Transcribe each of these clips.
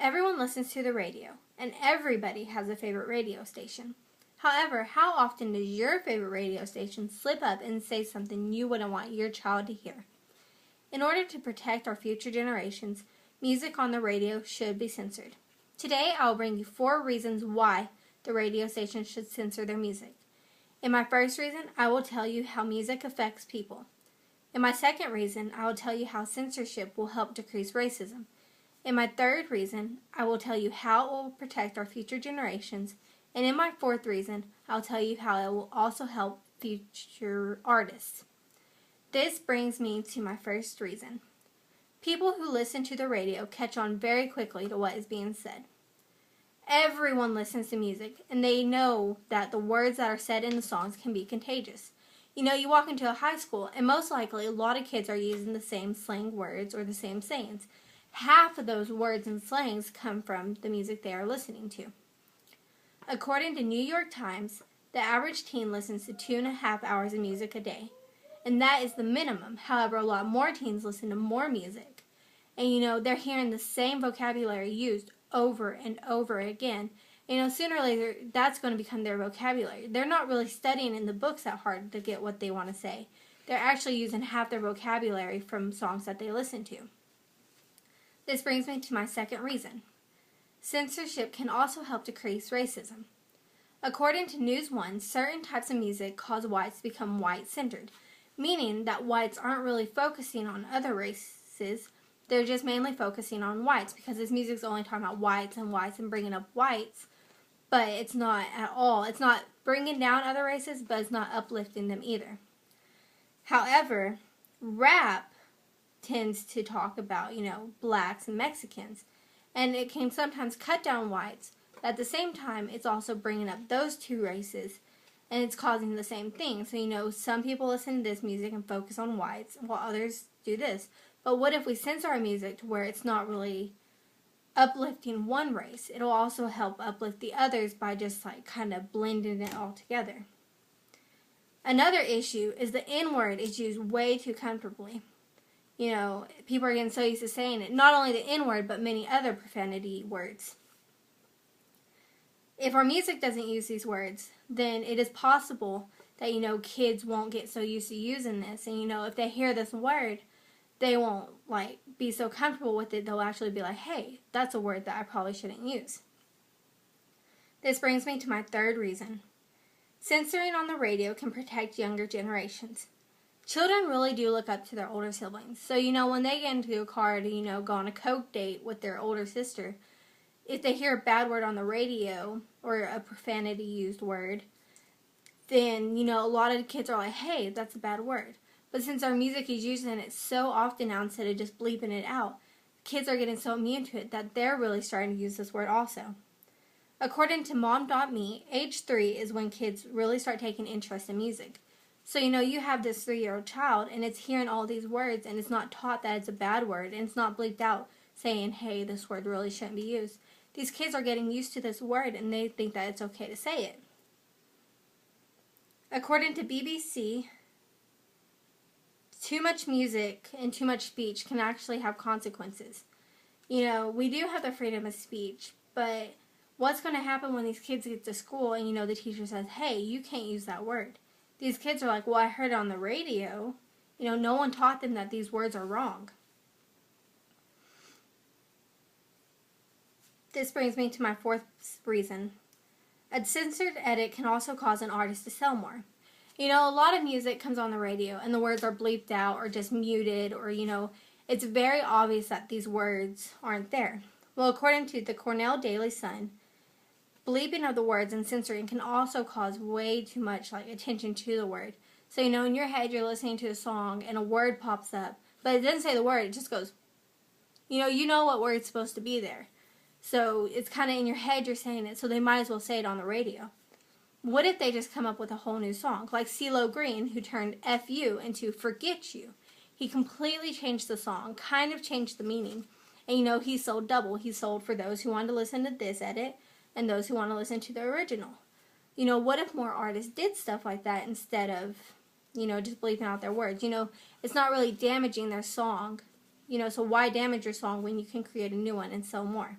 Everyone listens to the radio, and everybody has a favorite radio station. However, how often does your favorite radio station slip up and say something you wouldn't want your child to hear? In order to protect our future generations, music on the radio should be censored. Today, I'll bring you 4 reasons why the radio station should censor their music. In my first reason, I will tell you how music affects people. In my second reason, I will tell you how censorship will help decrease racism. In my third reason, I will tell you how it will protect our future generations. And in my fourth reason, I'll tell you how it will also help future artists. This brings me to my first reason. People who listen to the radio catch on very quickly to what is being said. Everyone listens to music, and they know that the words that are said in the songs can be contagious. You know, you walk into a high school, and most likely a lot of kids are using the same slang words or the same sayings. Half of those words and slangs come from the music they are listening to. According to New York Times, the average teen listens to 2.5 hours of music a day, and that is the minimum. However, a lot more teens listen to more music, and you know, they're hearing the same vocabulary used over and over again. You know, sooner or later, that's going to become their vocabulary. They're not really studying in the books that hard to get what they want to say. They're actually using half their vocabulary from songs that they listen to. This brings me to my second reason. Censorship can also help decrease racism. According to News One, certain types of music cause whites to become white-centered, meaning that whites aren't really focusing on other races. They're just mainly focusing on whites because this music's only talking about whites and bringing up whites, but it's not at all. It's not bringing down other races, but it's not uplifting them either. However, rap tends to talk about, blacks and Mexicans, and it can sometimes cut down whites, but at the same time, it's also bringing up those two races, and it's causing the same thing. So, some people listen to this music and focus on whites, while others do this. But what if we censor our music to where it's not really uplifting one race? It'll also help uplift the others by just kind of blending it all together. Another issue is the N-word is used way too comfortably. People are getting so used to saying it. Not only the N-word, but many other profanity words. If our music doesn't use these words, then it is possible that, kids won't get so used to using this. And, if they hear this word, they won't, be so comfortable with it. They'll actually be like, hey, that's a word that I probably shouldn't use. This brings me to my third reason. Censoring on the radio can protect younger generations. Children really do look up to their older siblings. So, when they get into a car to, go on a Coke date with their older sister, if they hear a bad word on the radio or a profanity used word, then, a lot of the kids are like, hey, that's a bad word. But since our music is using it so often now instead of just bleeping it out, kids are getting so immune to it that they're really starting to use this word also. According to Mom.me, age 3 is when kids really start taking interest in music. So, you have this 3-year-old child, and it's hearing all these words, and it's not taught that it's a bad word, and it's not bleeped out saying, hey, this word really shouldn't be used. These kids are getting used to this word, and they think that it's okay to say it. According to BBC, too much music and too much speech can actually have consequences. We do have the freedom of speech, but what's going to happen when these kids get to school and, the teacher says, hey, you can't use that word? These kids are like, well, I heard it on the radio. No one taught them that these words are wrong. This brings me to my fourth reason. A censored edit can also cause an artist to sell more. A lot of music comes on the radio and the words are bleeped out or just muted or, it's very obvious that these words aren't there. Well, according to the Cornell Daily Sun, bleeping of the words and censoring can also cause way too much attention to the word. So, in your head you're listening to a song and a word pops up, but it doesn't say the word, it just goes, you know what word's supposed to be there. So it's kind of in your head you're saying it, so they might as well say it on the radio. What if they just come up with a whole new song, like CeeLo Green, who turned F you into Forget You? He completely changed the song, kind of changed the meaning. And he sold double. He sold for those who wanted to listen to this edit and those who want to listen to the original. What if more artists did stuff like that instead of, just bleeping out their words? It's not really damaging their song. So why damage your song when you can create a new one and sell more?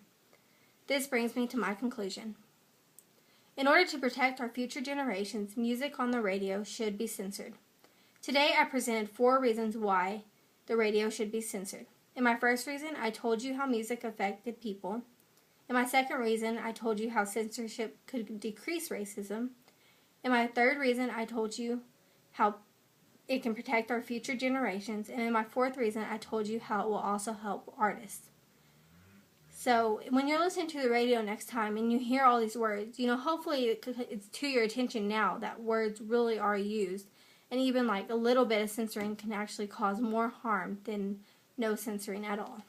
This brings me to my conclusion. In order to protect our future generations, music on the radio should be censored. Today I presented 4 reasons why the radio should be censored. In my first reason, I told you how music affected people. In my second reason, I told you how censorship could decrease racism. In my third reason, I told you how it can protect our future generations. And in my fourth reason, I told you how it will also help artists. So when you're listening to the radio next time and you hear all these words, hopefully it's to your attention now that words really are used. And even like a little bit of censoring can actually cause more harm than no censoring at all.